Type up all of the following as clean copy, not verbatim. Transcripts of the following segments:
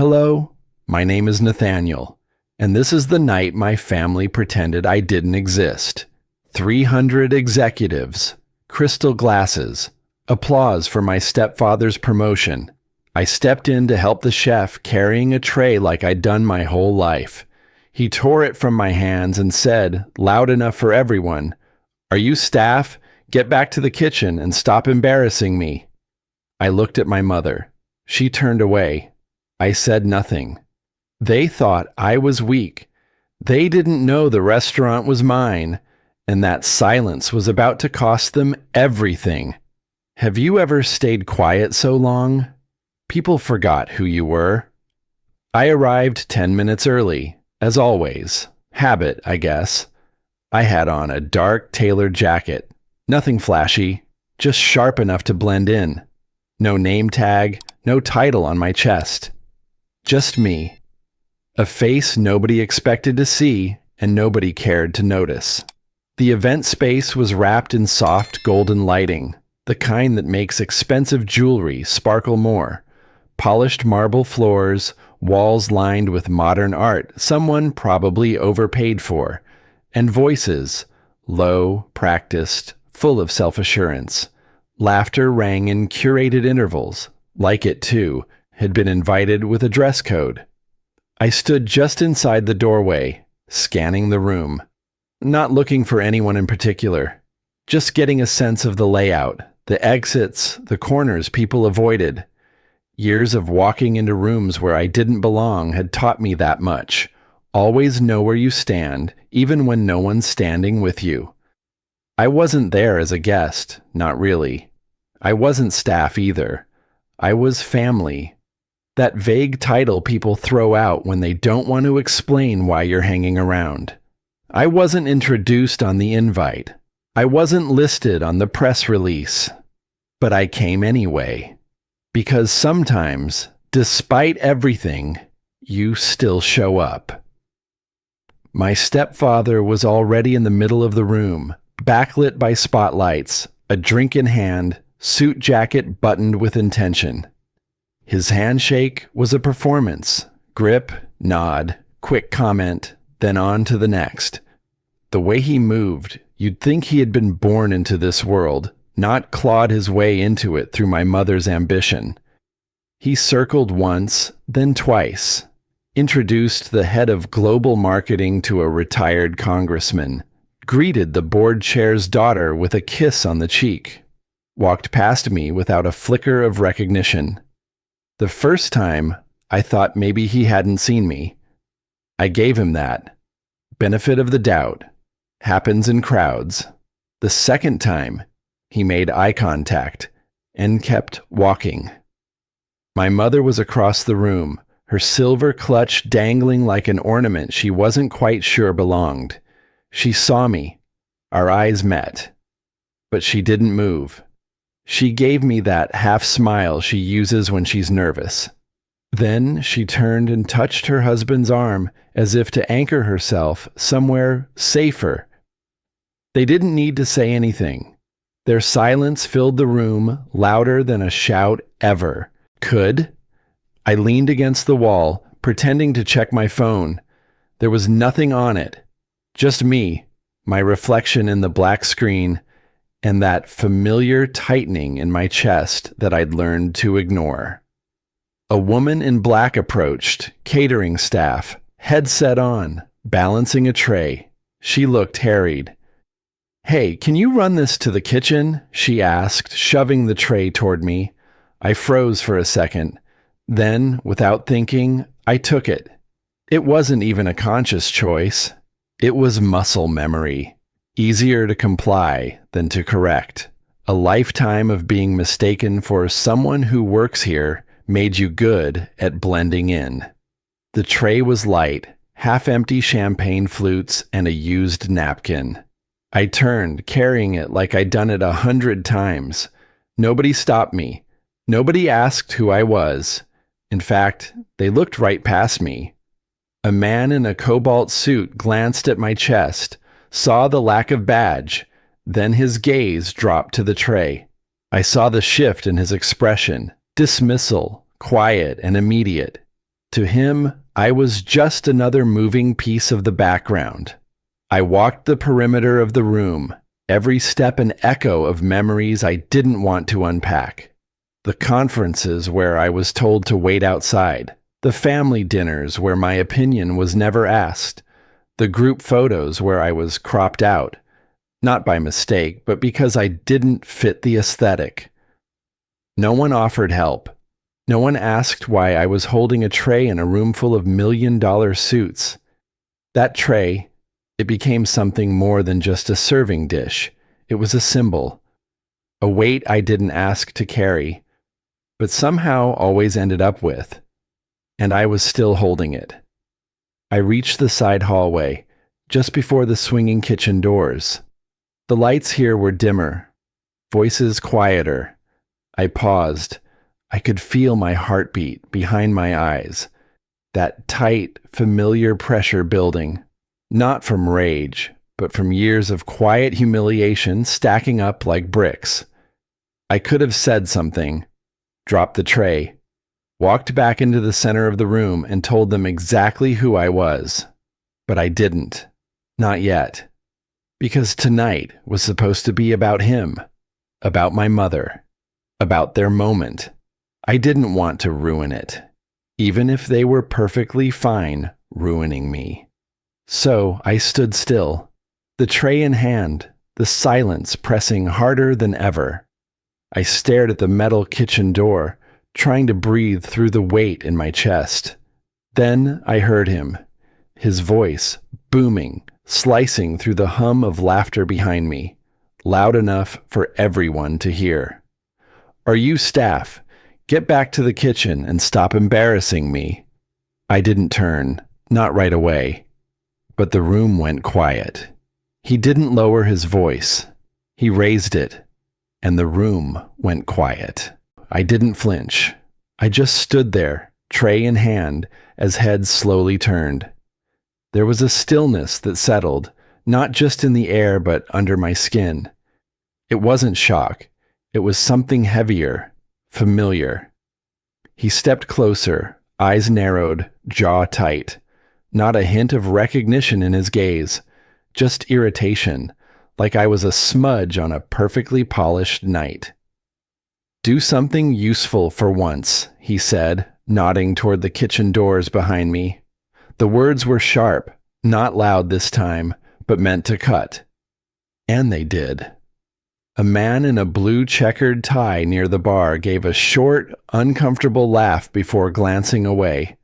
Hello, my name is Nathaniel, and this is the night my family pretended I didn't exist. 300 executives, crystal glasses, applause for my stepfather's promotion. I stepped in to help the chef carrying a tray like I'd done my whole life. He tore it from my hands and said, loud enough for everyone, "Are you staff? Get back to the kitchen and stop embarrassing me." I looked at my mother. She turned away. I said nothing. They thought I was weak. They didn't know the restaurant was mine, and that silence was about to cost them everything. Have you ever stayed quiet so long? People forgot who you were. I arrived 10 minutes early, as always. Habit, I guess. I had on a dark tailored jacket. Nothing flashy, just sharp enough to blend in. No name tag, no title on my chest. Just me. A face nobody expected to see and nobody cared to notice. The event space was wrapped in soft golden lighting, the kind that makes expensive jewelry sparkle more. Polished marble floors, walls lined with modern art someone probably overpaid for, and voices, low, practiced, full of self-assurance. Laughter rang in curated intervals, like it, too, had been invited with a dress code. I stood just inside the doorway, scanning the room, not looking for anyone in particular, just getting a sense of the layout, the exits, the corners people avoided. Years of walking into rooms where I didn't belong had taught me that much. Always know where you stand, even when no one's standing with you. I wasn't there as a guest, not really. I wasn't staff either. I was family. That vague title people throw out when they don't want to explain why you're hanging around. I wasn't introduced on the invite. I wasn't listed on the press release. But I came anyway. Because sometimes, despite everything, you still show up. My stepfather was already in the middle of the room, backlit by spotlights, a drink in hand, suit jacket buttoned with intention. His handshake was a performance. Grip, nod, quick comment, then on to the next. The way he moved, you'd think he had been born into this world, not clawed his way into it through my mother's ambition. He circled once, then twice, introduced the head of global marketing to a retired congressman, greeted the board chair's daughter with a kiss on the cheek, walked past me without a flicker of recognition. The first time, I thought maybe he hadn't seen me. I gave him that. Benefit of the doubt. Happens in crowds. The second time, he made eye contact and kept walking. My mother was across the room, her silver clutch dangling like an ornament she wasn't quite sure belonged. She saw me. Our eyes met. But she didn't move. She gave me that half smile she uses when she's nervous. Then she turned and touched her husband's arm as if to anchor herself somewhere safer. They didn't need to say anything. Their silence filled the room louder than a shout ever could. I leaned against the wall, pretending to check my phone. There was nothing on it. Just me, my reflection in the black screen, and that familiar tightening in my chest that I'd learned to ignore. A woman in black approached, catering staff, headset on, balancing a tray. She looked harried. "Hey, can you run this to the kitchen?" she asked, shoving the tray toward me. I froze for a second. Then, without thinking, I took it. It wasn't even a conscious choice. It was muscle memory. Easier to comply than to correct. A lifetime of being mistaken for someone who works here made you good at blending in. The tray was light, half-empty champagne flutes and a used napkin. I turned, carrying it like I'd done it 100 times. Nobody stopped me. Nobody asked who I was. In fact, they looked right past me. A man in a cobalt suit glanced at my chest, saw the lack of badge, then his gaze dropped to the tray. I saw the shift in his expression, dismissal, quiet and immediate. To him, I was just another moving piece of the background. I walked the perimeter of the room, every step an echo of memories I didn't want to unpack. The conferences where I was told to wait outside, the family dinners where my opinion was never asked, the group photos where I was cropped out, not by mistake, but because I didn't fit the aesthetic. No one offered help. No one asked why I was holding a tray in a room full of $1,000,000 suits. That tray, it became something more than just a serving dish. It was a symbol, a weight I didn't ask to carry, but somehow always ended up with. And I was still holding it. I reached the side hallway, just before the swinging kitchen doors. The lights here were dimmer, voices quieter. I paused. I could feel my heartbeat behind my eyes, that tight, familiar pressure building, not from rage, but from years of quiet humiliation stacking up like bricks. I could have said something, dropped the tray, walked back into the center of the room and told them exactly who I was. But I didn't. Not yet. Because tonight was supposed to be about him, about my mother, about their moment. I didn't want to ruin it, even if they were perfectly fine ruining me. So I stood still, the tray in hand, the silence pressing harder than ever. I stared at the metal kitchen door, trying to breathe through the weight in my chest. Then I heard him, his voice booming, slicing through the hum of laughter behind me, loud enough for everyone to hear. "Are you staff? Get back to the kitchen and stop embarrassing me." I didn't turn, not right away. But the room went quiet. He didn't lower his voice. He raised it, and the room went quiet. I didn't flinch. I just stood there, tray in hand, as heads slowly turned. There was a stillness that settled, not just in the air but under my skin. It wasn't shock. It was something heavier, familiar. He stepped closer, eyes narrowed, jaw tight. Not a hint of recognition in his gaze, just irritation, like I was a smudge on a perfectly polished night. "Do something useful for once," he said, nodding toward the kitchen doors behind me. The words were sharp, not loud this time, but meant to cut. And they did. A man in a blue checkered tie near the bar gave a short, uncomfortable laugh before glancing away.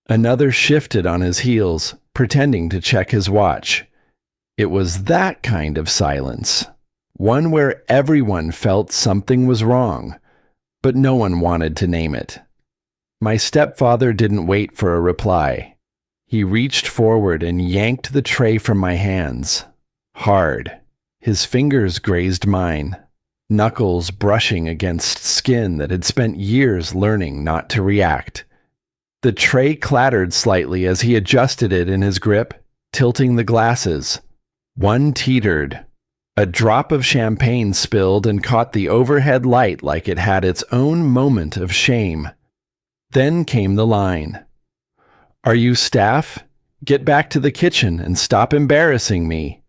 Another shifted on his heels, pretending to check his watch. It was that kind of silence. One where everyone felt something was wrong, but no one wanted to name it. My stepfather didn't wait for a reply. He reached forward and yanked the tray from my hands. Hard. His fingers grazed mine, knuckles brushing against skin that had spent years learning not to react. The tray clattered slightly as he adjusted it in his grip, tilting the glasses. One teetered. A drop of champagne spilled and caught the overhead light like it had its own moment of shame. Then came the line. "Are you staff? Get back to the kitchen and stop embarrassing me."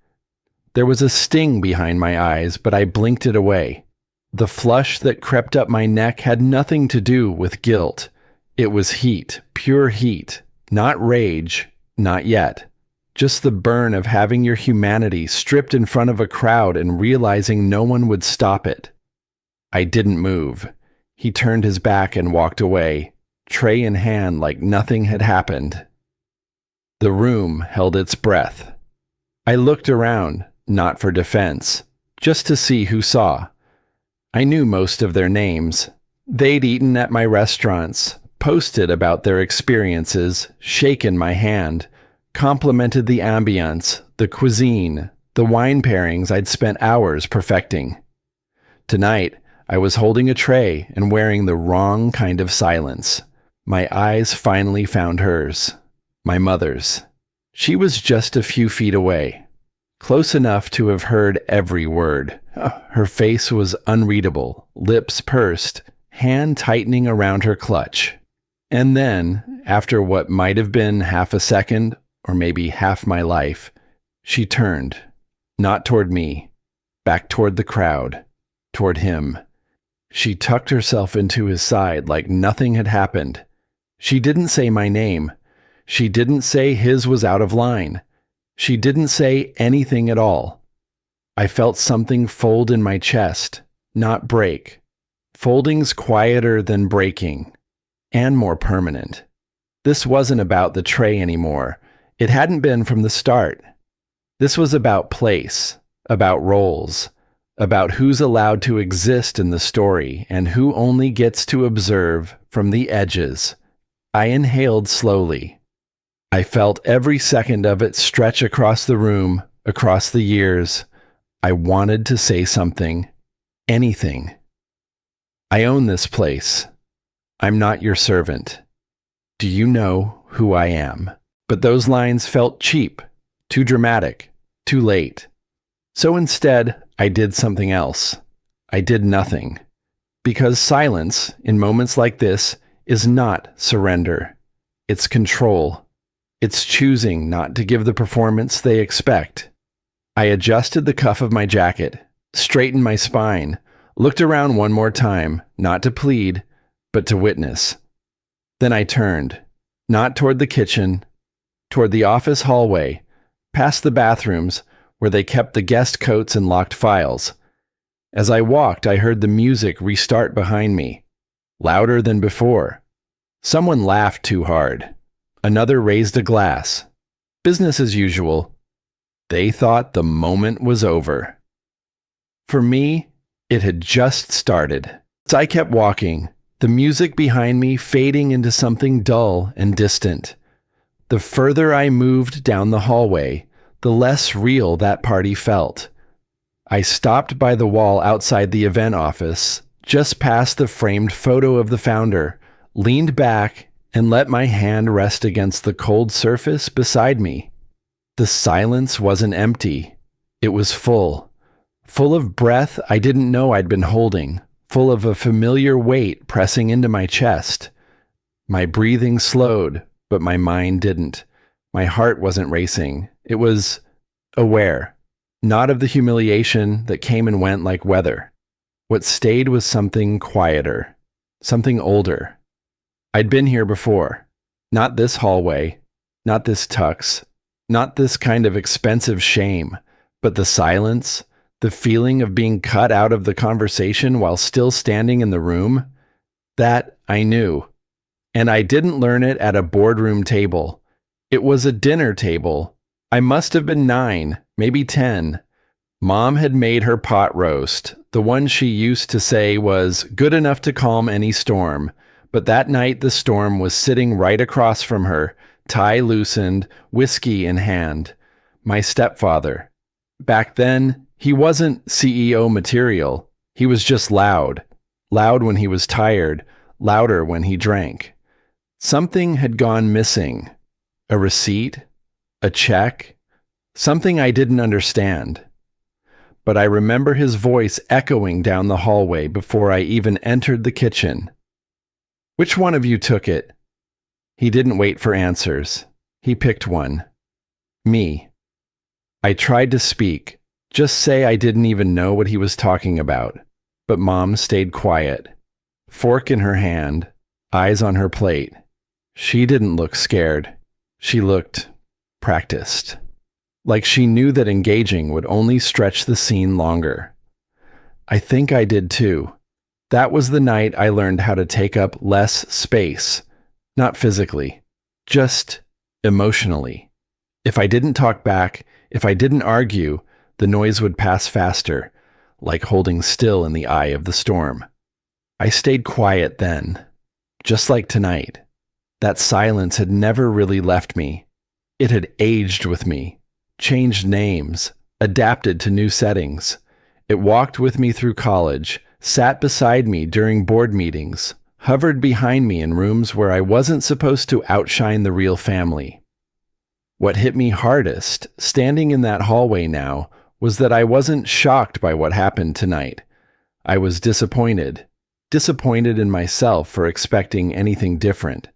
There was a sting behind my eyes, but I blinked it away. The flush that crept up my neck had nothing to do with guilt. It was heat, pure heat, not rage, not yet. Just the burn of having your humanity stripped in front of a crowd and realizing no one would stop it. I didn't move. He turned his back and walked away, tray in hand like nothing had happened. The room held its breath. I looked around, not for defense, just to see who saw. I knew most of their names. They'd eaten at my restaurants, posted about their experiences, shaken my hand, complimented the ambience, the cuisine, the wine pairings I'd spent hours perfecting. Tonight, I was holding a tray and wearing the wrong kind of silence. My eyes finally found hers, my mother's. She was just a few feet away, close enough to have heard every word. Her face was unreadable, lips pursed, hand tightening around her clutch. And then, after what might have been half a second, or maybe half my life, she turned, not toward me, back toward the crowd, toward him. She tucked herself into his side like nothing had happened. She didn't say my name. She didn't say his was out of line. She didn't say anything at all. I felt something fold in my chest, not break. Folding's quieter than breaking, and more permanent. This wasn't about the tray anymore. It hadn't been from the start. This was about place, about roles, about who's allowed to exist in the story and who only gets to observe from the edges. I inhaled slowly. I felt every second of it stretch across the room, across the years. I wanted to say something, anything. I own this place. I'm not your servant. Do you know who I am? But those lines felt cheap, too dramatic, too late. So instead, I did something else. I did nothing. Because silence, in moments like this, is not surrender. It's control. It's choosing not to give the performance they expect. I adjusted the cuff of my jacket, straightened my spine, looked around one more time, not to plead, but to witness. Then I turned, not toward the kitchen, toward the office hallway, past the bathrooms where they kept the guest coats and locked files. As I walked, I heard the music restart behind me, louder than before. Someone laughed too hard. Another raised a glass. Business as usual. They thought the moment was over. For me, it had just started. As I kept walking, the music behind me fading into something dull and distant. The further I moved down the hallway, the less real that party felt. I stopped by the wall outside the event office, just past the framed photo of the founder, leaned back, and let my hand rest against the cold surface beside me. The silence wasn't empty. It was full. Full of breath I didn't know I'd been holding, full of a familiar weight pressing into my chest. My breathing slowed, but my mind didn't. My heart wasn't racing. It was aware, not of the humiliation that came and went like weather. What stayed was something quieter, something older. I'd been here before. Not this hallway, not this tux, not this kind of expensive shame, but the silence, the feeling of being cut out of the conversation while still standing in the room. That I knew. And I didn't learn it at a boardroom table. It was a dinner table. I must have been 9, maybe 10. Mom had made her pot roast, the one she used to say was good enough to calm any storm. But that night the storm was sitting right across from her, tie loosened, whiskey in hand. My stepfather. Back then, he wasn't CEO material. He was just loud. Loud when he was tired, louder when he drank. Something had gone missing. A receipt? A check? Something I didn't understand. But I remember his voice echoing down the hallway before I even entered the kitchen. Which one of you took it? He didn't wait for answers. He picked one. Me. I tried to speak, just say I didn't even know what he was talking about. But Mom stayed quiet. Fork in her hand, eyes on her plate. She didn't look scared. She looked practiced. Like she knew that engaging would only stretch the scene longer. I think I did too. That was the night I learned how to take up less space. Not physically, just emotionally. If I didn't talk back, if I didn't argue, the noise would pass faster, like holding still in the eye of the storm. I stayed quiet then, just like tonight. That silence had never really left me. It had aged with me, changed names, adapted to new settings. It walked with me through college, sat beside me during board meetings, hovered behind me in rooms where I wasn't supposed to outshine the real family. What hit me hardest, standing in that hallway now, was that I wasn't shocked by what happened tonight. I was disappointed in myself for expecting anything different.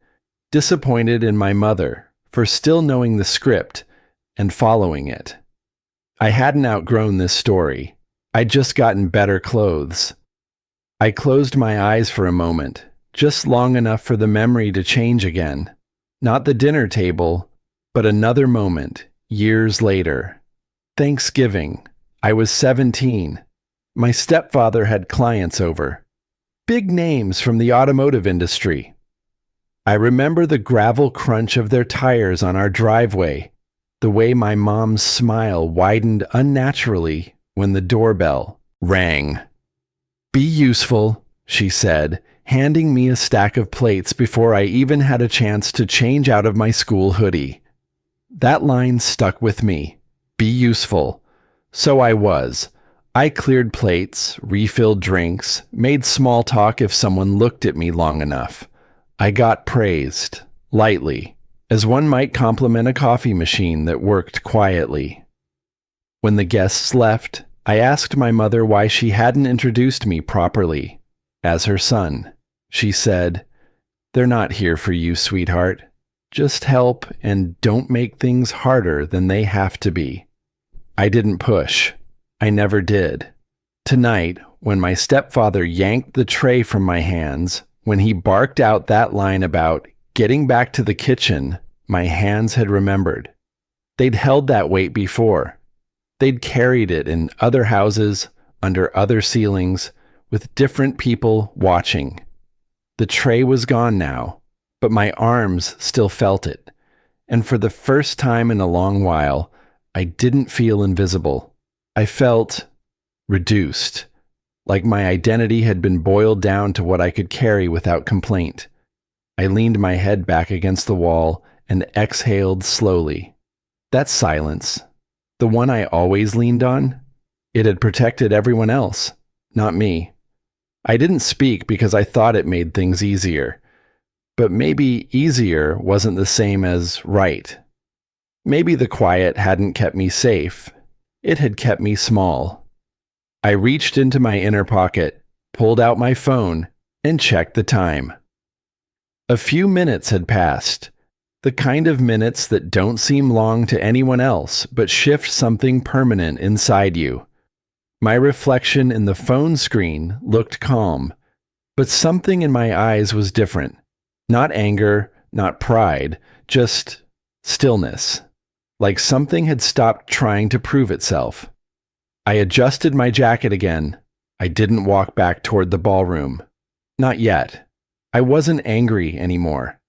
disappointed in my mother for still knowing the script and following it. I hadn't outgrown this story. I'd just gotten better clothes. I closed my eyes for a moment, just long enough for the memory to change again. Not the dinner table, but another moment, years later. Thanksgiving. I was 17. My stepfather had clients over. Big names from the automotive industry. I remember the gravel crunch of their tires on our driveway, the way my mom's smile widened unnaturally when the doorbell rang. "Be useful," she said, handing me a stack of plates before I even had a chance to change out of my school hoodie. That line stuck with me. Be useful. So I was. I cleared plates, refilled drinks, made small talk if someone looked at me long enough. I got praised, lightly, as one might compliment a coffee machine that worked quietly. When the guests left, I asked my mother why she hadn't introduced me properly. As her son, she said, "They're not here for you, sweetheart. Just help and don't make things harder than they have to be." I didn't push. I never did. Tonight, when my stepfather yanked the tray from my hands, when he barked out that line about getting back to the kitchen, my hands had remembered. They'd held that weight before. They'd carried it in other houses, under other ceilings, with different people watching. The tray was gone now, but my arms still felt it. And for the first time in a long while, I didn't feel invisible. I felt reduced, like my identity had been boiled down to what I could carry without complaint. I leaned my head back against the wall and exhaled slowly. That silence, the one I always leaned on, it had protected everyone else, not me. I didn't speak because I thought it made things easier. But maybe easier wasn't the same as right. Maybe the quiet hadn't kept me safe. It had kept me small. I reached into my inner pocket, pulled out my phone, and checked the time. A few minutes had passed. The kind of minutes that don't seem long to anyone else, but shift something permanent inside you. My reflection in the phone screen looked calm, but something in my eyes was different. Not anger, not pride, just stillness. Like something had stopped trying to prove itself. I adjusted my jacket again. I didn't walk back toward the ballroom. Not yet. I wasn't angry anymore.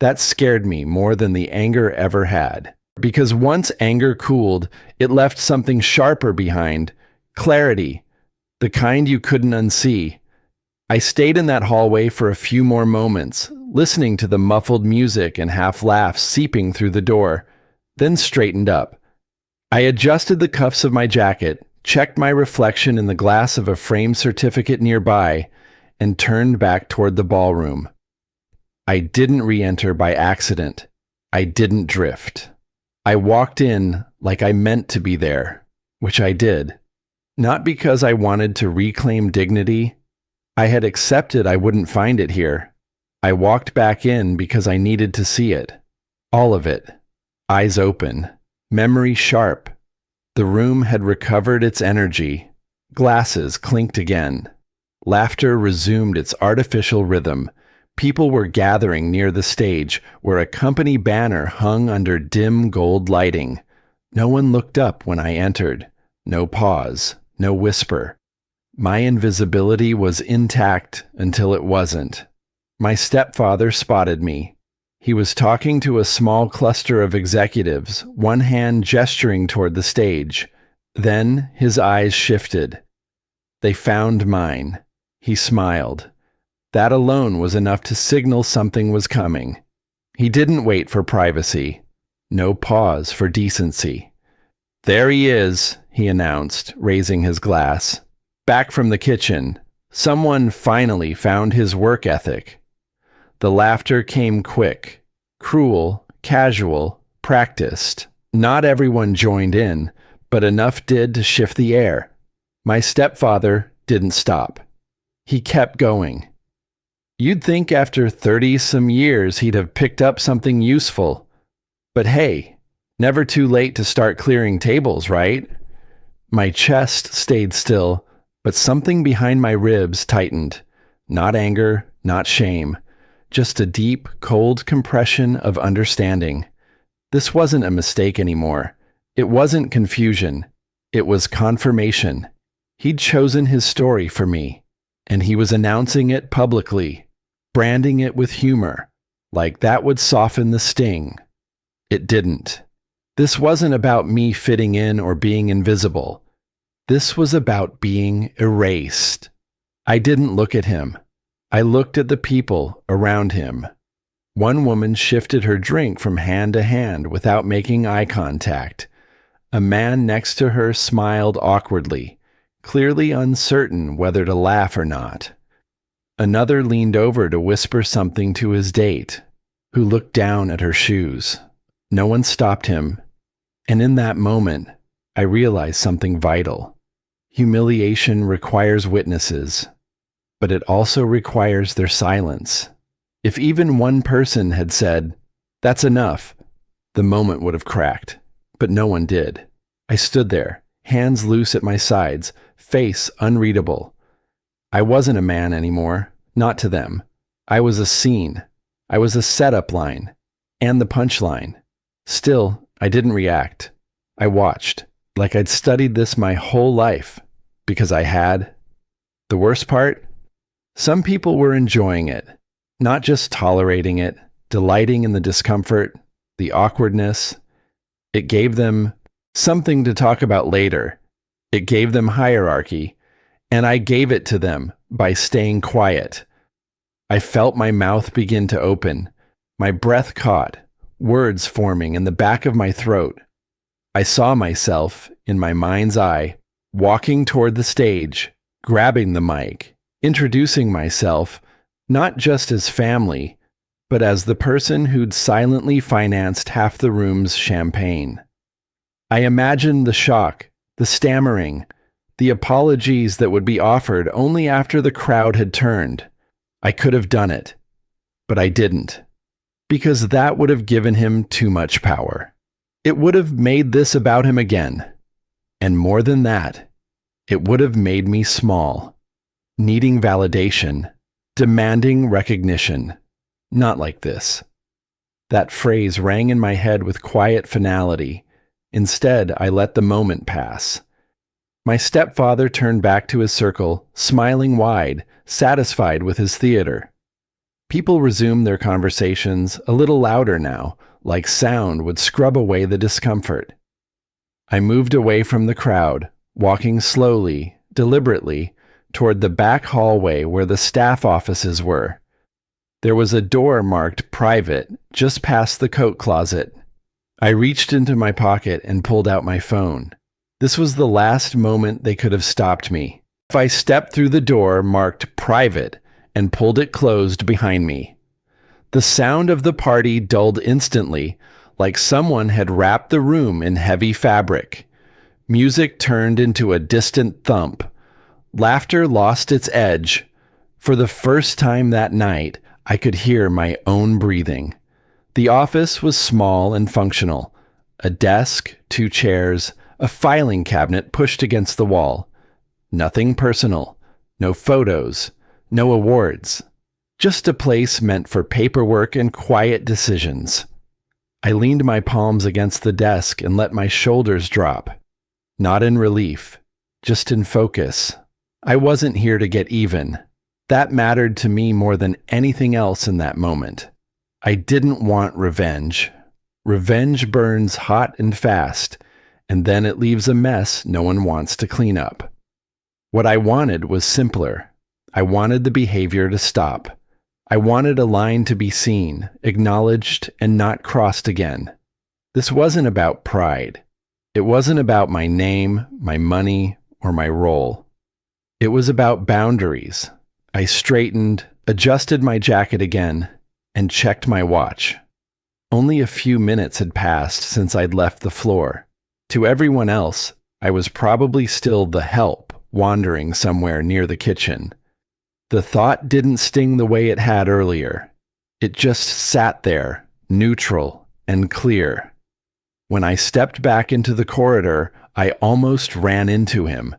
That scared me more than the anger ever had. Because once anger cooled, it left something sharper behind. Clarity. The kind you couldn't unsee. I stayed in that hallway for a few more moments, listening to the muffled music and half laughs seeping through the door, then straightened up. I adjusted the cuffs of my jacket, checked my reflection in the glass of a framed certificate nearby, and turned back toward the ballroom. I didn't re-enter by accident. I didn't drift. I walked in like I meant to be there, which I did. Not because I wanted to reclaim dignity. I had accepted I wouldn't find it here. I walked back in because I needed to see it. All of it. Eyes open. Memory sharp. The room had recovered its energy. Glasses clinked again. Laughter resumed its artificial rhythm. People were gathering near the stage, where a company banner hung under dim gold lighting. No one looked up when I entered. No pause. No whisper. My invisibility was intact until it wasn't. My stepfather spotted me. He was talking to a small cluster of executives, one hand gesturing toward the stage. Then his eyes shifted. They found mine. He smiled. That alone was enough to signal something was coming. He didn't wait for privacy. No pause for decency. "There he is," he announced, raising his glass. Back from the kitchen, someone finally found his work ethic. The laughter came quick, cruel, casual, practiced. Not everyone joined in, but enough did to shift the air. My stepfather didn't stop. He kept going. You'd think after 30-some years he'd have picked up something useful. But hey, never too late to start clearing tables, right? My chest stayed still, but something behind my ribs tightened. Not anger, not shame, just a deep, cold compression of understanding. This wasn't a mistake anymore. It wasn't confusion. It was confirmation. He'd chosen his story for me, and he was announcing it publicly, branding it with humor, like that would soften the sting. It didn't. This wasn't about me fitting in or being invisible. This was about being erased. I didn't look at him. I looked at the people around him. One woman shifted her drink from hand to hand without making eye contact. A man next to her smiled awkwardly, clearly uncertain whether to laugh or not. Another leaned over to whisper something to his date, who looked down at her shoes. No one stopped him, and in that moment, I realized something vital. Humiliation requires witnesses, but it also requires their silence. If even one person had said, "That's enough," the moment would have cracked, but no one did. I stood there, hands loose at my sides, face unreadable. I wasn't a man anymore, not to them. I was a scene. I was a setup line, and the punchline. Still, I didn't react. I watched, like I'd studied this my whole life, because I had. The worst part? Some people were enjoying it, not just tolerating it, delighting in the discomfort, the awkwardness. It gave them something to talk about later. It gave them hierarchy, and I gave it to them by staying quiet. I felt my mouth begin to open, my breath caught, words forming in the back of my throat. I saw myself, in my mind's eye, walking toward the stage, grabbing the mic, introducing myself, not just as family, but as the person who'd silently financed half the room's champagne. I imagined the shock, the stammering, the apologies that would be offered only after the crowd had turned. I could have done it, but I didn't, because that would have given him too much power. It would have made this about him again. And more than that, it would have made me small, needing validation, demanding recognition. Not like this. That phrase rang in my head with quiet finality. Instead, I let the moment pass. My stepfather turned back to his circle, smiling wide, satisfied with his theater. People resumed their conversations, a little louder now, like sound would scrub away the discomfort. I moved away from the crowd, walking slowly, deliberately, toward the back hallway where the staff offices were. There was a door marked private, just past the coat closet. I reached into my pocket and pulled out my phone. This was the last moment they could have stopped me. If I stepped through the door marked private and pulled it closed behind me. The sound of the party dulled instantly, like someone had wrapped the room in heavy fabric. Music turned into a distant thump. Laughter lost its edge. For the first time that night, I could hear my own breathing. The office was small and functional. A desk, 2 chairs, a filing cabinet pushed against the wall. Nothing personal. No photos. No awards. Just a place meant for paperwork and quiet decisions. I leaned my palms against the desk and let my shoulders drop. Not in relief, just in focus. I wasn't here to get even. That mattered to me more than anything else in that moment. I didn't want revenge. Revenge burns hot and fast, and then it leaves a mess no one wants to clean up. What I wanted was simpler. I wanted the behavior to stop. I wanted a line to be seen, acknowledged, and not crossed again. This wasn't about pride. It wasn't about my name, my money, or my role. It was about boundaries. I straightened, adjusted my jacket again, and checked my watch. Only a few minutes had passed since I'd left the floor. To everyone else, I was probably still the help wandering somewhere near the kitchen. The thought didn't sting the way it had earlier. It just sat there, neutral and clear. When I stepped back into the corridor, I almost ran into him.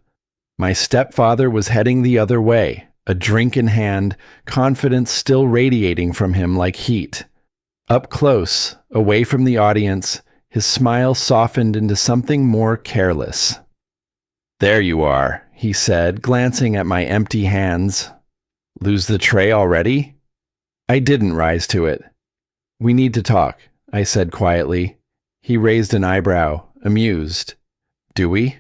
My stepfather was heading the other way, a drink in hand, confidence still radiating from him like heat. Up close, away from the audience, his smile softened into something more careless. "There you are," he said, glancing at my empty hands. "Lose the tray already?" I didn't rise to it. "We need to talk," I said quietly. He raised an eyebrow, amused. "Do we?"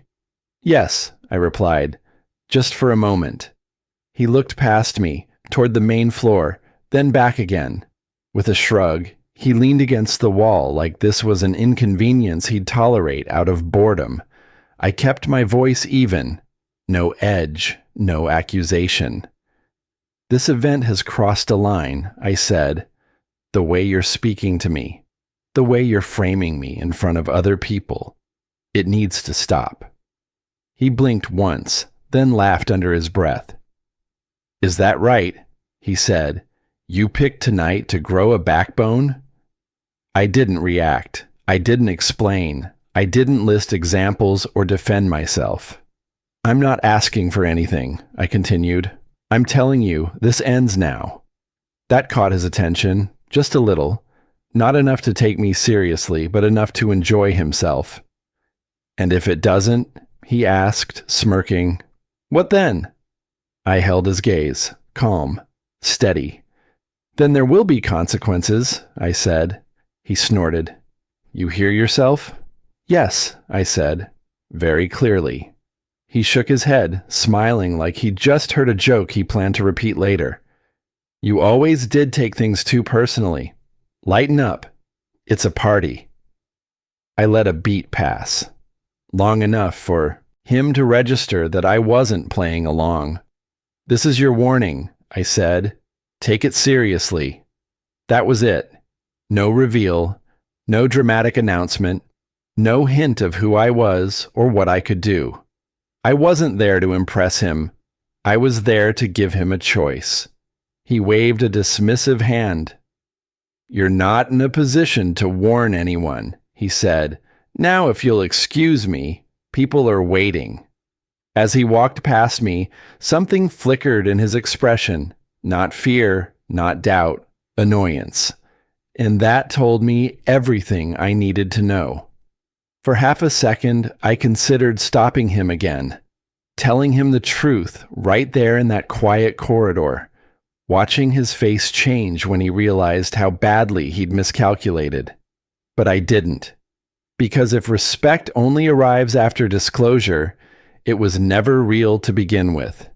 "Yes," I replied, "just for a moment." He looked past me, toward the main floor, then back again. With a shrug, he leaned against the wall like this was an inconvenience he'd tolerate out of boredom. I kept my voice even. No edge, no accusation. "This event has crossed a line," I said. "The way you're speaking to me, the way you're framing me in front of other people. It needs to stop." He blinked once, then laughed under his breath. "Is that right?" he said. "You picked tonight to grow a backbone?" I didn't react. I didn't explain. I didn't list examples or defend myself. "I'm not asking for anything," I continued. "I'm telling you, this ends now." That caught his attention, just a little. Not enough to take me seriously, but enough to enjoy himself. "And if it doesn't?" he asked, smirking. "What then?" I held his gaze, calm, steady. "Then there will be consequences," I said. He snorted. "You hear yourself?" "Yes," I said, very clearly. He shook his head, smiling like he'd just heard a joke he planned to repeat later. "You always did take things too personally. Lighten up. It's a party." I let a beat pass. Long enough for him to register that I wasn't playing along. "This is your warning," I said. "Take it seriously." That was it. No reveal, no dramatic announcement, no hint of who I was or what I could do. I wasn't there to impress him. I was there to give him a choice. He waved a dismissive hand. "You're not in a position to warn anyone," he said. "Now, if you'll excuse me, people are waiting." As he walked past me, something flickered in his expression. Not fear, not doubt, annoyance. And that told me everything I needed to know. For half a second, I considered stopping him again, telling him the truth right there in that quiet corridor, watching his face change when he realized how badly he'd miscalculated. But I didn't. Because if respect only arrives after disclosure, it was never real to begin with.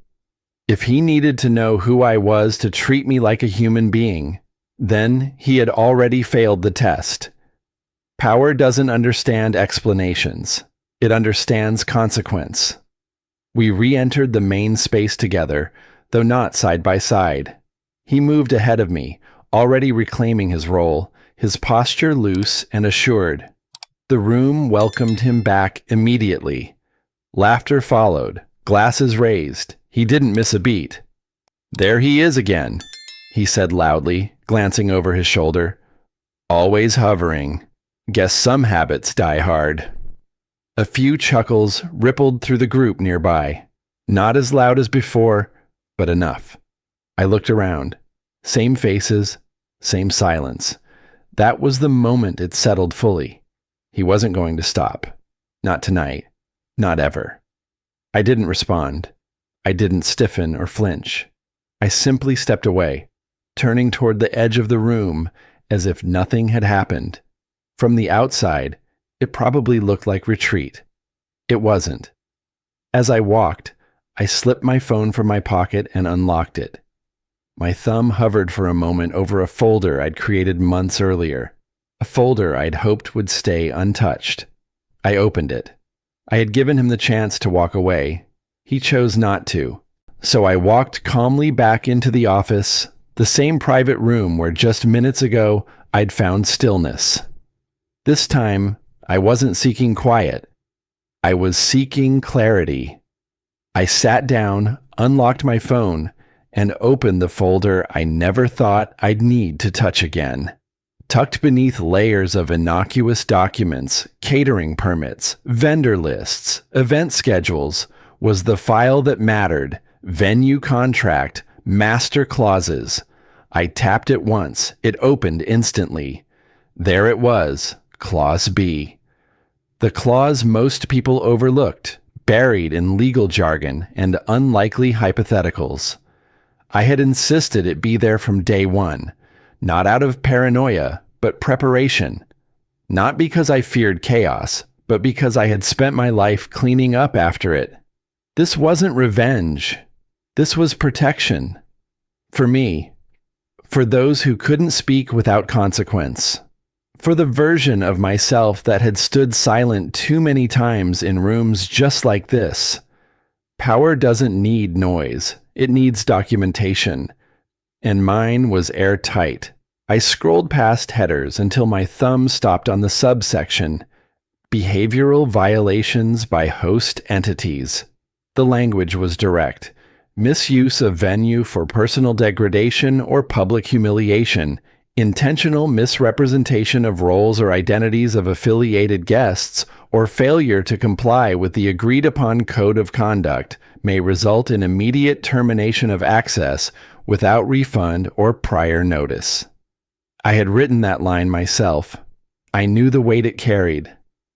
If he needed to know who I was to treat me like a human being, then he had already failed the test. Power doesn't understand explanations. It understands consequence. We re-entered the main space together, though not side by side. He moved ahead of me, already reclaiming his role, his posture loose and assured. The room welcomed him back immediately. Laughter followed, glasses raised. He didn't miss a beat. "There he is again," he said loudly, glancing over his shoulder. "Always hovering. Guess some habits die hard." A few chuckles rippled through the group nearby. Not as loud as before, but enough. I looked around. Same faces, same silence. That was the moment it settled fully. He wasn't going to stop. Not tonight. Not ever. I didn't respond. I didn't stiffen or flinch. I simply stepped away, turning toward the edge of the room as if nothing had happened. From the outside, it probably looked like retreat. It wasn't. As I walked, I slipped my phone from my pocket and unlocked it. My thumb hovered for a moment over a folder I'd created months earlier, a folder I'd hoped would stay untouched. I opened it. I had given him the chance to walk away. He chose not to. So I walked calmly back into the office, the same private room where just minutes ago I'd found stillness. This time, I wasn't seeking quiet. I was seeking clarity. I sat down, unlocked my phone, and opened the folder I never thought I'd need to touch again. Tucked beneath layers of innocuous documents, catering permits, vendor lists, event schedules, was the file that mattered: venue contract, master clauses. I tapped it once. It opened instantly. There it was, Clause B. The clause most people overlooked, buried in legal jargon and unlikely hypotheticals. I had insisted it be there from day one, not out of paranoia, but preparation. Not because I feared chaos, but because I had spent my life cleaning up after it. This wasn't revenge. This was protection. For me. For those who couldn't speak without consequence. For the version of myself that had stood silent too many times in rooms just like this. Power doesn't need noise. It needs documentation. And mine was airtight. I scrolled past headers until my thumb stopped on the subsection: behavioral violations by host entities. The language was direct. Misuse of venue for personal degradation or public humiliation, intentional misrepresentation of roles or identities of affiliated guests, or failure to comply with the agreed-upon code of conduct may result in immediate termination of access without refund or prior notice. I had written that line myself. I knew the weight it carried.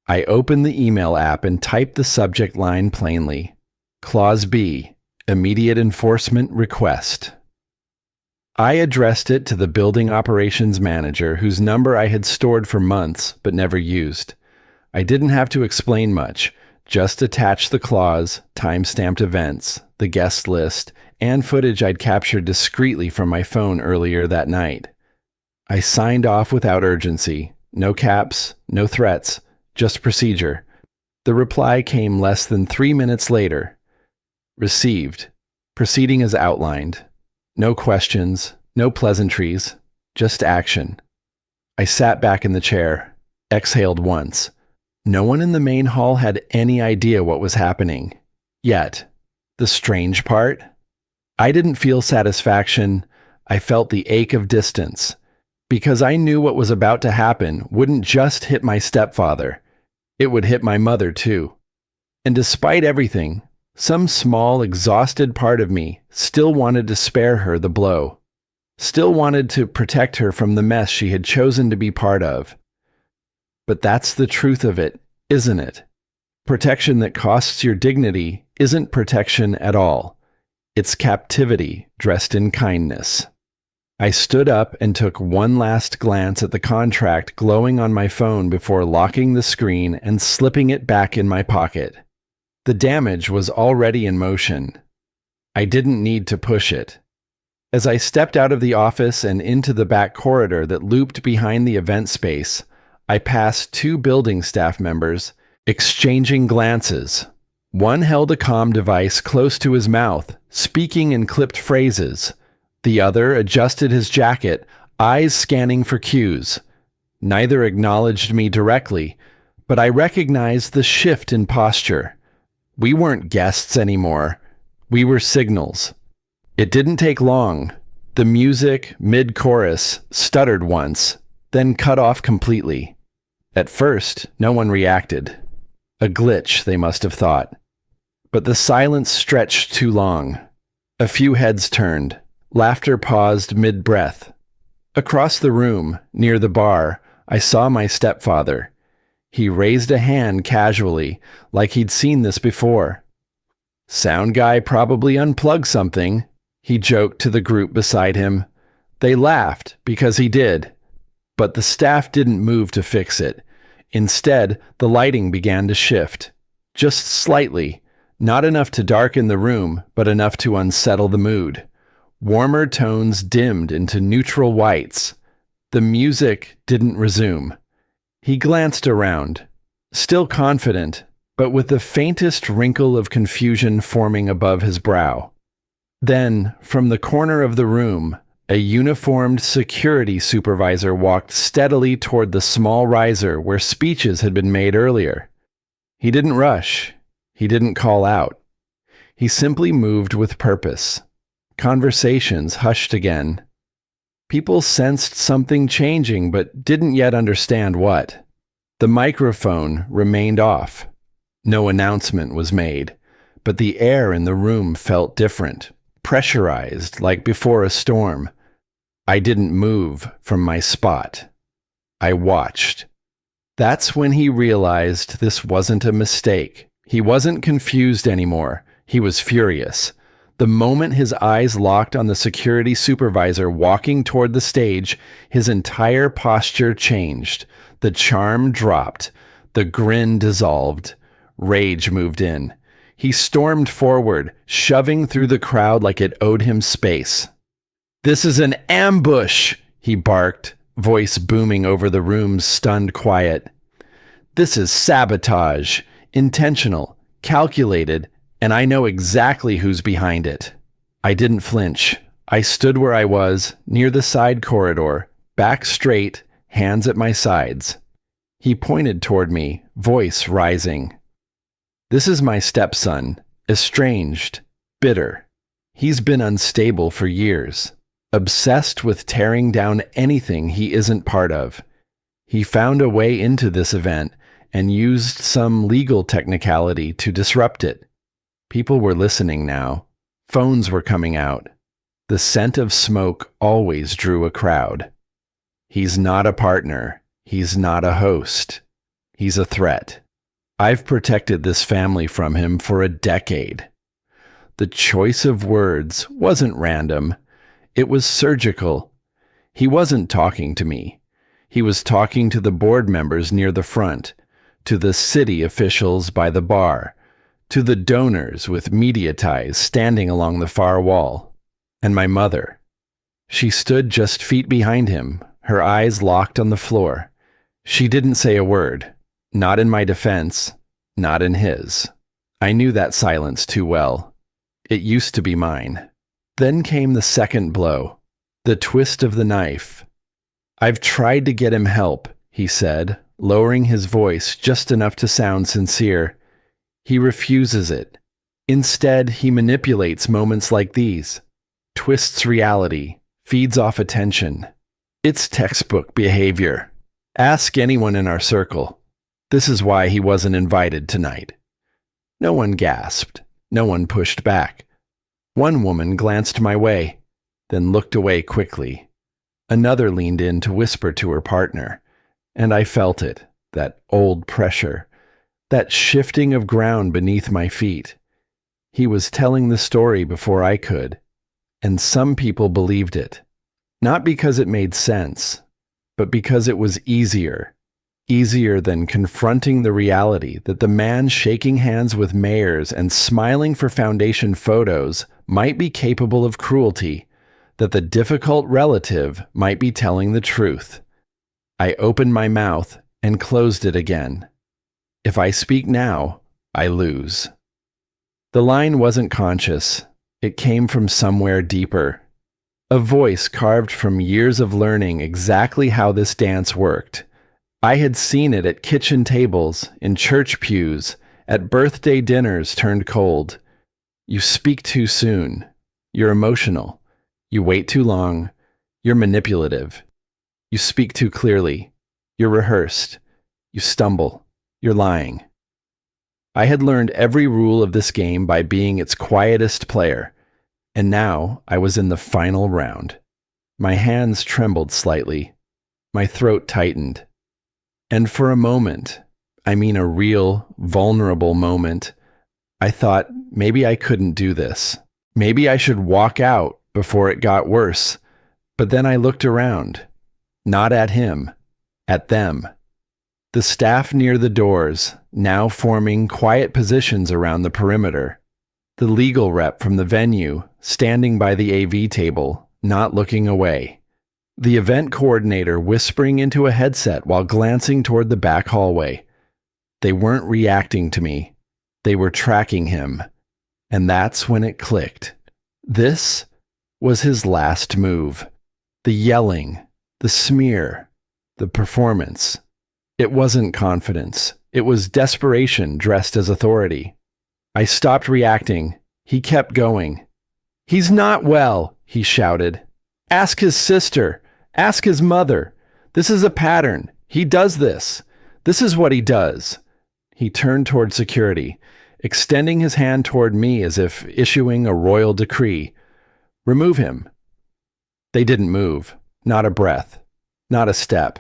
I opened the email app and typed the subject line plainly. Clause B, immediate enforcement request. I addressed it to the building operations manager, whose number I had stored for months but never used. I didn't have to explain much, just attach the clause, time-stamped events, the guest list, and footage I'd captured discreetly from my phone earlier that night. I signed off without urgency. No caps, no threats, just procedure. The reply came less than 3 minutes later. Received. Proceeding as outlined. No questions, no pleasantries, just action. I sat back in the chair, exhaled once. No one in the main hall had any idea what was happening. Yet, the strange part? I didn't feel satisfaction. I felt the ache of distance. Because I knew what was about to happen wouldn't just hit my stepfather. It would hit my mother too. And despite everything, some small, exhausted part of me still wanted to spare her the blow. Still wanted to protect her from the mess she had chosen to be part of. But that's the truth of it, isn't it? Protection that costs your dignity isn't protection at all. It's captivity dressed in kindness. I stood up and took one last glance at the contract glowing on my phone before locking the screen and slipping it back in my pocket. The damage was already in motion. I didn't need to push it. As I stepped out of the office and into the back corridor that looped behind the event space, I passed 2 building staff members, exchanging glances. One held a comm device close to his mouth, speaking in clipped phrases. The other adjusted his jacket, eyes scanning for cues. Neither acknowledged me directly, but I recognized the shift in posture. We weren't guests anymore. We were signals. It didn't take long. The music, mid-chorus, stuttered once, then cut off completely. At first, no one reacted. A glitch, they must have thought. But the silence stretched too long. A few heads turned. Laughter paused mid-breath. Across the room, near the bar, I saw my stepfather. He raised a hand casually, like he'd seen this before. "Sound guy probably unplugged something," he joked to the group beside him. They laughed, because he did. But the staff didn't move to fix it. Instead, the lighting began to shift. Just slightly. Not enough to darken the room, but enough to unsettle the mood. Warmer tones dimmed into neutral whites. The music didn't resume. He glanced around, still confident, but with the faintest wrinkle of confusion forming above his brow. Then, from the corner of the room, a uniformed security supervisor walked steadily toward the small riser where speeches had been made earlier. He didn't rush. He didn't call out. He simply moved with purpose. Conversations hushed again. People sensed something changing but didn't yet understand what. The microphone remained off. No announcement was made, but the air in the room felt different, pressurized like before a storm. I didn't move from my spot. I watched. That's when he realized this wasn't a mistake. He wasn't confused anymore. He was furious. The moment his eyes locked on the security supervisor walking toward the stage, his entire posture changed. The charm dropped. The grin dissolved. Rage moved in. He stormed forward, shoving through the crowd like it owed him space. "This is an ambush!" he barked, voice booming over the room's stunned quiet. "This is sabotage, intentional, calculated, and I know exactly who's behind it." I didn't flinch. I stood where I was, near the side corridor, back straight, hands at my sides. He pointed toward me, voice rising. "This is my stepson, estranged, bitter. He's been unstable for years, obsessed with tearing down anything he isn't part of. He found a way into this event and used some legal technicality to disrupt it. People were listening now. Phones were coming out. The scent of smoke always drew a crowd. He's not a partner. He's not a host. He's a threat. I've protected this family from him for a decade." The choice of words wasn't random. It was surgical. He wasn't talking to me. He was talking to the board members near the front, to the city officials by the bar, to the donors with media ties standing along the far wall, and my mother. She stood just feet behind him, her eyes locked on the floor. She didn't say a word, not in my defense, not in his. I knew that silence too well. It used to be mine. Then came the second blow, the twist of the knife. "I've tried to get him help," he said, lowering his voice just enough to sound sincere. "He refuses it. Instead, he manipulates moments like these, twists reality, feeds off attention. It's textbook behavior. Ask anyone in our circle. This is why he wasn't invited tonight." No one gasped. No one pushed back. One woman glanced my way, then looked away quickly. Another leaned in to whisper to her partner, and I felt it, that old pressure, that shifting of ground beneath my feet. He was telling the story before I could, and some people believed it. Not because it made sense, but because it was easier than confronting the reality that the man shaking hands with mayors and smiling for foundation photos might be capable of cruelty, that the difficult relative might be telling the truth. I opened my mouth and closed it again. If I speak now, I lose. The line wasn't conscious. It came from somewhere deeper. A voice carved from years of learning exactly how this dance worked. I had seen it at kitchen tables, in church pews, at birthday dinners turned cold. You speak too soon. You're emotional. You wait too long. You're manipulative. You speak too clearly. You're rehearsed. You stumble. You're lying. I had learned every rule of this game by being its quietest player, and now I was in the final round. My hands trembled slightly. My throat tightened. And for a moment, I mean a real, vulnerable moment, I thought maybe I couldn't do this. Maybe I should walk out before it got worse. But then I looked around. Not at him. At them. The staff near the doors, now forming quiet positions around the perimeter. The legal rep from the venue, standing by the AV table, not looking away. The event coordinator whispering into a headset while glancing toward the back hallway. They weren't reacting to me. They were tracking him. And that's when it clicked. This was his last move. The yelling, the smear, the performance. It wasn't confidence. It was desperation dressed as authority. I stopped reacting. He kept going. "He's not well," he shouted. "Ask his sister. Ask his mother. This is a pattern. He does this. This is what he does." He turned toward security, extending his hand toward me as if issuing a royal decree. "Remove him." They didn't move. Not a breath. Not a step.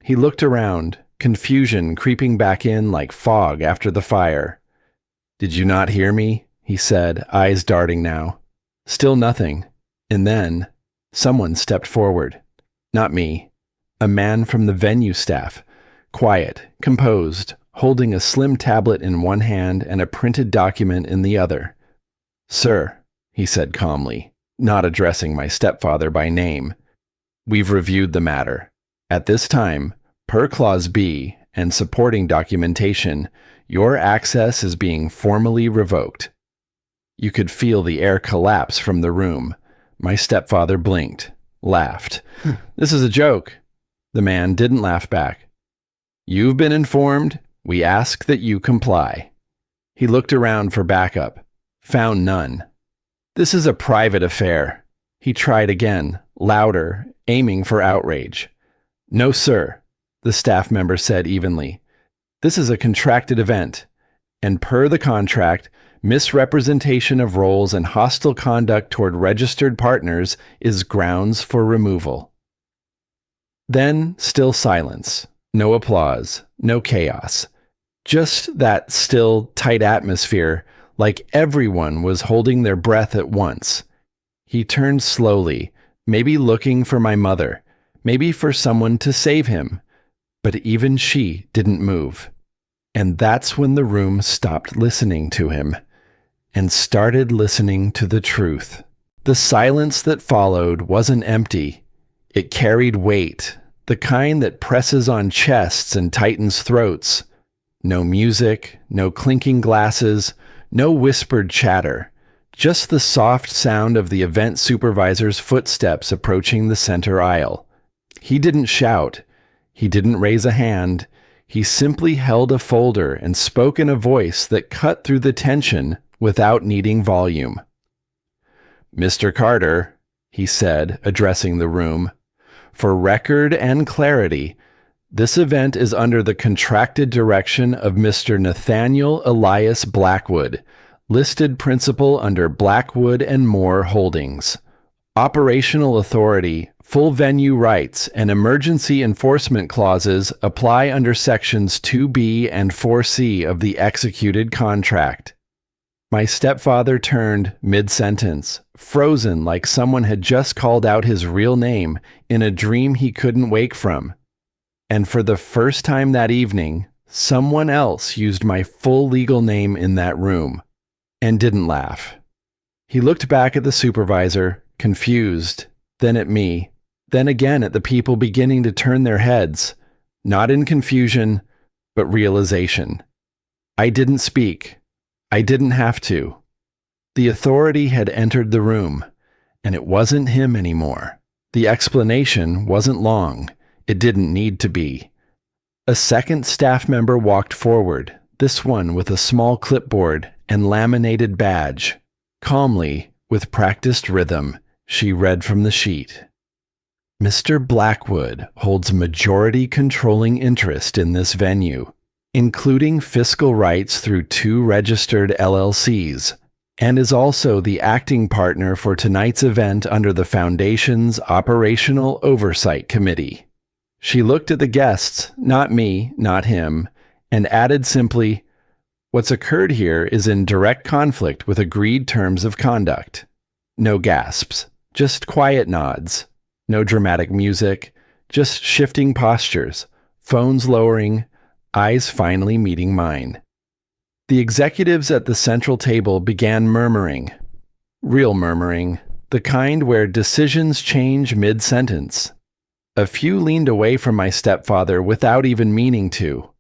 He looked around, confusion creeping back in like fog after the fire. "Did you not hear me?" he said, eyes darting now. Still nothing. And then, someone stepped forward. Not me. A man from the venue staff. Quiet, composed, holding a slim tablet in one hand and a printed document in the other. "Sir," he said calmly, not addressing my stepfather by name, "we've reviewed the matter. At this time, per Clause B and supporting documentation, your access is being formally revoked." You could feel the air collapse from the room. My stepfather blinked, laughed. "This is a joke." The man didn't laugh back. "You've been informed. We ask that you comply." He looked around for backup. Found none. "This is a private affair." He tried again, louder, aiming for outrage. "No, sir," the staff member said evenly. "This is a contracted event, and per the contract, misrepresentation of roles and hostile conduct toward registered partners is grounds for removal." Then, still silence. No applause. No chaos. Just that still, tight atmosphere, like everyone was holding their breath at once. He turned slowly, maybe looking for my mother, maybe for someone to save him. But even she didn't move. And that's when the room stopped listening to him and started listening to the truth. The silence that followed wasn't empty. It carried weight, the kind that presses on chests and tightens throats. No music, no clinking glasses, no whispered chatter, just the soft sound of the event supervisor's footsteps approaching the center aisle. He didn't shout. He didn't raise a hand. He simply held a folder and spoke in a voice that cut through the tension without needing volume. "Mr. Carter," he said, addressing the room, "for record and clarity, this event is under the contracted direction of Mr. Nathaniel Elias Blackwood, listed principal under Blackwood and Moore Holdings. Operational authority, full venue rights, and emergency enforcement clauses apply under sections 2B and 4C of the executed contract." My stepfather turned mid-sentence, frozen like someone had just called out his real name in a dream he couldn't wake from. And for the first time that evening, someone else used my full legal name in that room, and didn't laugh. He looked back at the supervisor, confused, then at me, then again at the people beginning to turn their heads, not in confusion, but realization. I didn't speak. I didn't have to. The authority had entered the room, and it wasn't him anymore. The explanation wasn't long. It didn't need to be. A second staff member walked forward, this one with a small clipboard and laminated badge. Calmly, with practiced rhythm, she read from the sheet. "Mr. Blackwood holds majority controlling interest in this venue, including fiscal rights through 2 registered LLCs, and is also the acting partner for tonight's event under the Foundation's Operational Oversight Committee." She looked at the guests, not me, not him, and added simply, "What's occurred here is in direct conflict with agreed terms of conduct." No gasps, just quiet nods. No dramatic music, just shifting postures, phones lowering, eyes finally meeting mine. The executives at the central table began murmuring. Real murmuring, the kind where decisions change mid-sentence. A few leaned away from my stepfather without even meaning to.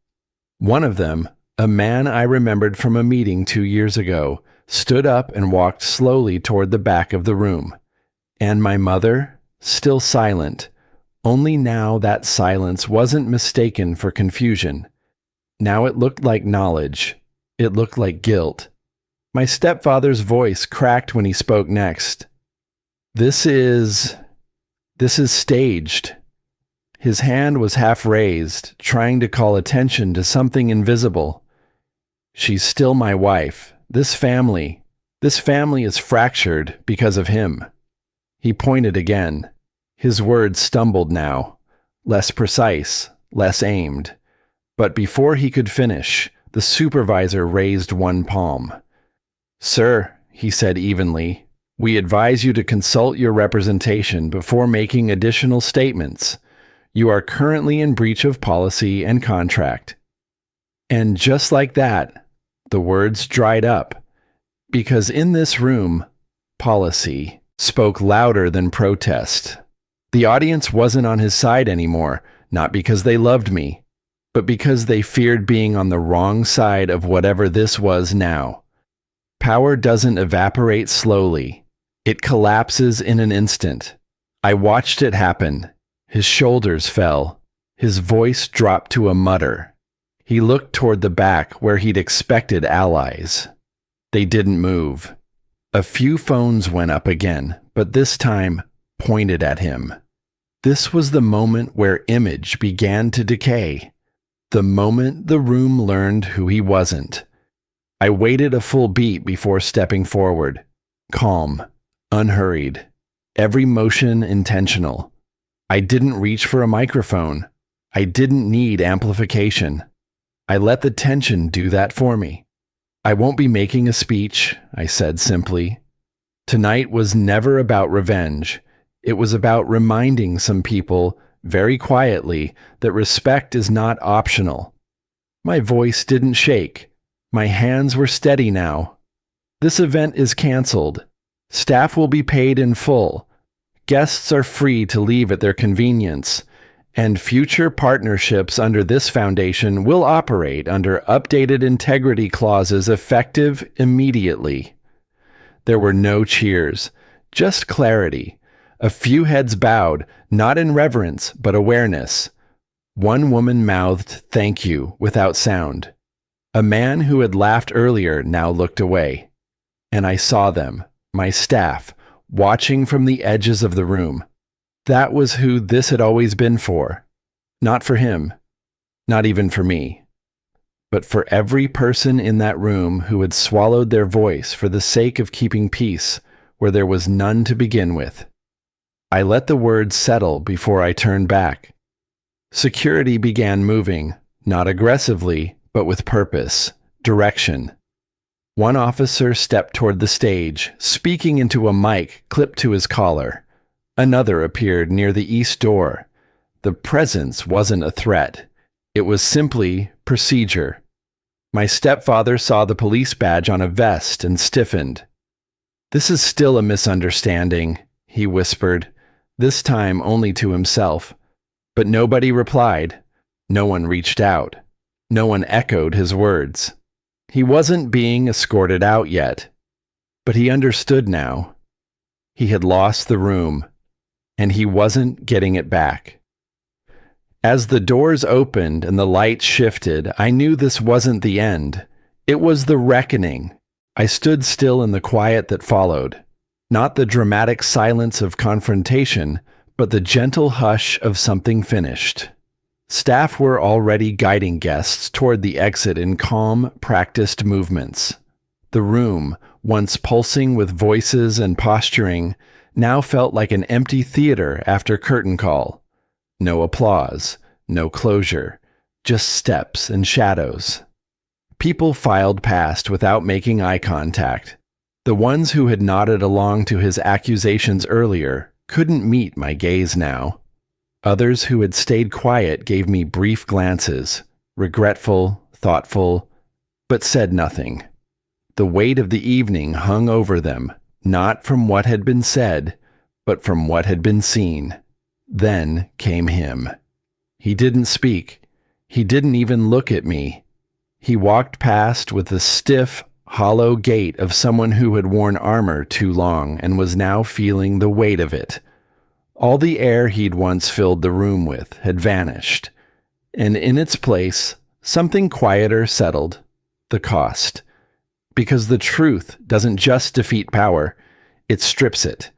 One of them, a man I remembered from a meeting 2 years ago, stood up and walked slowly toward the back of the room. And my mother, still silent, only now that silence wasn't mistaken for confusion. Now it looked like knowledge. It looked like guilt. My stepfather's voice cracked when he spoke next. This is staged. His hand was half raised, trying to call attention to something invisible. She's still my wife. This family is fractured because of him. He pointed again. His words stumbled now, less precise, less aimed. But before he could finish, the supervisor raised one palm. Sir, he said evenly, we advise you to consult your representation before making additional statements. You are currently in breach of policy and contract. And just like that, the words dried up, because in this room, policy spoke louder than protest. The audience wasn't on his side anymore, not because they loved me, but because they feared being on the wrong side of whatever this was now. Power doesn't evaporate slowly. It collapses in an instant. I watched it happen. His shoulders fell. His voice dropped to a mutter. He looked toward the back where he'd expected allies. They didn't move. A few phones went up again, but this time pointed at him. This was the moment where image began to decay. The moment the room learned who he wasn't. I waited a full beat before stepping forward. Calm, unhurried, every motion intentional. I didn't reach for a microphone. I didn't need amplification. I let the tension do that for me. I won't be making a speech, I said simply. Tonight was never about revenge. It was about reminding some people, very quietly, that respect is not optional. My voice didn't shake. My hands were steady now. This event is canceled. Staff will be paid in full. Guests are free to leave at their convenience. And future partnerships under this foundation will operate under updated integrity clauses effective immediately. There were no cheers, just clarity. A few heads bowed, not in reverence, but awareness. One woman mouthed "thank you" without sound. A man who had laughed earlier now looked away. And I saw them, my staff, watching from the edges of the room. That was who this had always been for. Not for him, not even for me, but for every person in that room who had swallowed their voice for the sake of keeping peace where there was none to begin with. I let the words settle before I turned back. Security began moving, not aggressively, but with purpose, direction. One officer stepped toward the stage, speaking into a mic clipped to his collar. Another appeared near the east door. The presence wasn't a threat. It was simply procedure. My stepfather saw the police badge on a vest and stiffened. "This is still a misunderstanding," he whispered, this time only to himself. But nobody replied. No one reached out. No one echoed his words. He wasn't being escorted out yet. But he understood now. He had lost the room, and he wasn't getting it back. As the doors opened and the lights shifted, I knew this wasn't the end. It was the reckoning. I stood still in the quiet that followed. Not the dramatic silence of confrontation, but the gentle hush of something finished. Staff were already guiding guests toward the exit in calm, practiced movements. The room, once pulsing with voices and posturing, now felt like an empty theater after curtain call. No applause, no closure, just steps and shadows. People filed past without making eye contact. The ones who had nodded along to his accusations earlier couldn't meet my gaze now. Others who had stayed quiet gave me brief glances, regretful, thoughtful, but said nothing. The weight of the evening hung over them, not from what had been said, but from what had been seen. Then came him. He didn't speak. He didn't even look at me. He walked past with the stiff, hollow gait of someone who had worn armor too long and was now feeling the weight of it. All the air he'd once filled the room with had vanished, and in its place, something quieter settled. The cost. Because the truth doesn't just defeat power, it strips it.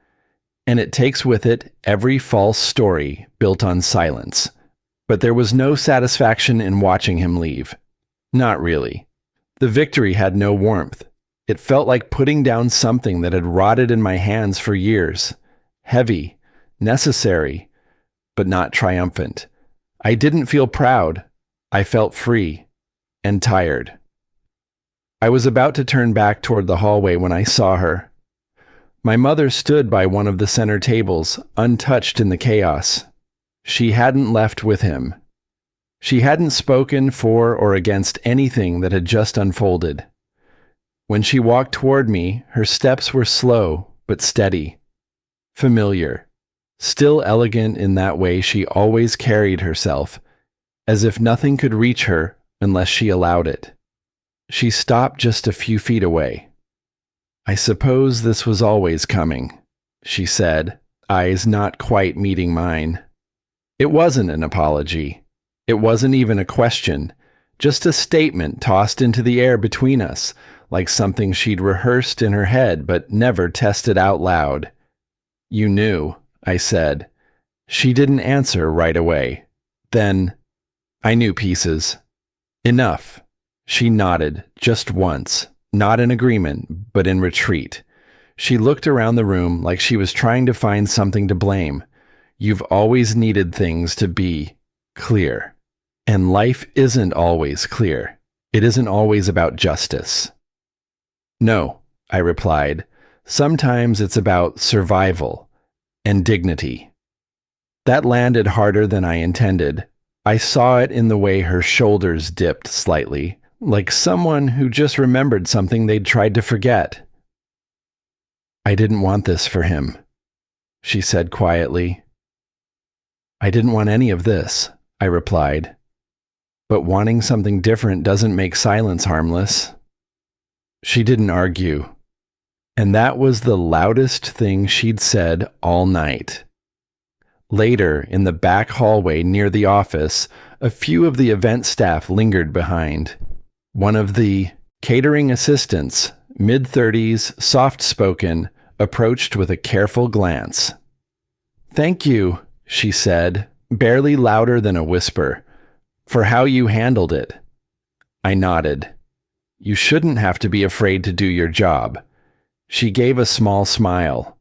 And it takes with it every false story built on silence. But there was no satisfaction in watching him leave. Not really. The victory had no warmth. It felt like putting down something that had rotted in my hands for years. Heavy, necessary, but not triumphant. I didn't feel proud. I felt free and tired. I was about to turn back toward the hallway when I saw her. My mother stood by one of the center tables, untouched in the chaos. She hadn't left with him. She hadn't spoken for or against anything that had just unfolded. When she walked toward me, her steps were slow but steady, familiar, still elegant in that way she always carried herself, as if nothing could reach her unless she allowed it. She stopped just a few feet away. "I suppose this was always coming," she said, eyes not quite meeting mine. It wasn't an apology. It wasn't even a question, just a statement tossed into the air between us, like something she'd rehearsed in her head but never tested out loud. "You knew," I said. She didn't answer right away. Then, "I knew pieces." "Enough." She nodded, just once, not in agreement, but in retreat. She looked around the room like she was trying to find something to blame. "You've always needed things to be clear. And life isn't always clear. It isn't always about justice." "No," I replied. "Sometimes it's about survival and dignity." That landed harder than I intended. I saw it in the way her shoulders dipped slightly, like someone who just remembered something they'd tried to forget. "I didn't want this for him," she said quietly. "I didn't want any of this," I replied. "But wanting something different doesn't make silence harmless." She didn't argue. And that was the loudest thing she'd said all night. Later, in the back hallway near the office, a few of the event staff lingered behind. One of the catering assistants, mid-30s, soft-spoken, approached with a careful glance. "Thank you," she said, barely louder than a whisper, "for how you handled it." I nodded. "You shouldn't have to be afraid to do your job." She gave a small smile.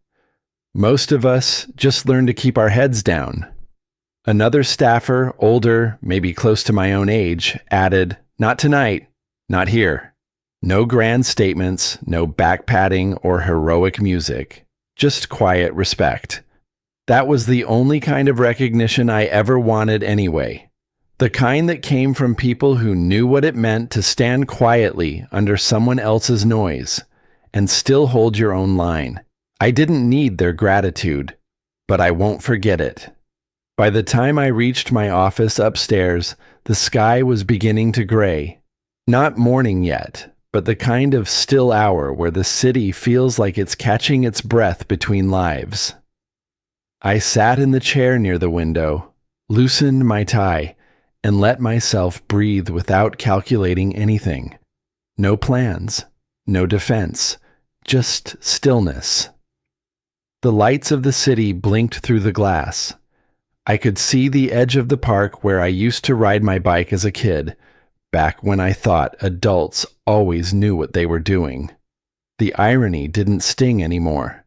"Most of us just learn to keep our heads down." Another staffer, older, maybe close to my own age, added, "Not tonight, not here." No grand statements, no back-patting or heroic music, just quiet respect. That was the only kind of recognition I ever wanted anyway. The kind that came from people who knew what it meant to stand quietly under someone else's noise and still hold your own line. I didn't need their gratitude, but I won't forget it. By the time I reached my office upstairs, the sky was beginning to gray. Not morning yet, but the kind of still hour where the city feels like it's catching its breath between lives. I sat in the chair near the window, loosened my tie, and let myself breathe without calculating anything. No plans, no defense, just stillness. The lights of the city blinked through the glass. I could see the edge of the park where I used to ride my bike as a kid, back when I thought adults always knew what they were doing. The irony didn't sting anymore.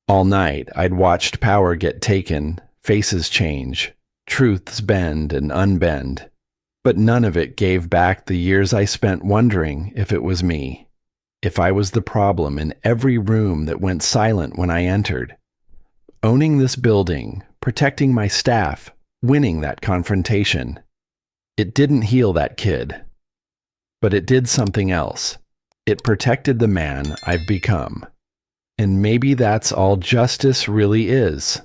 All night, I'd watched power get taken, faces change, truths bend and unbend, but none of it gave back the years I spent wondering if it was me, if I was the problem in every room that went silent when I entered. Owning this building, protecting my staff, winning that confrontation. It didn't heal that kid, but it did something else. It protected the man I've become. And maybe that's all justice really is.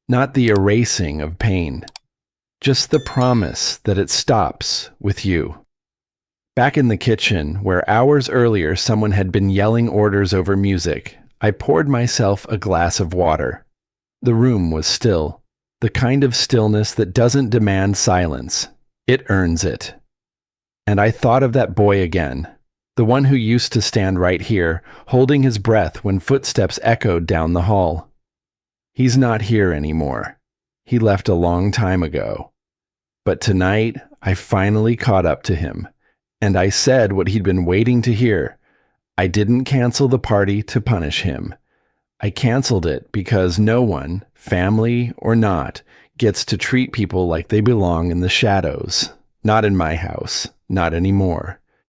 Not the erasing of pain. Just the promise that it stops with you. Back in the kitchen, where hours earlier someone had been yelling orders over music, I poured myself a glass of water. The room was still. The kind of stillness that doesn't demand silence. It earns it. And I thought of that boy again. The one who used to stand right here, holding his breath when footsteps echoed down the hall. He's not here anymore. He left a long time ago. But tonight, I finally caught up to him, and I said what he'd been waiting to hear. I didn't cancel the party to punish him. I canceled it because no one, family or not, gets to treat people like they belong in the shadows. Not in my house. Not anymore.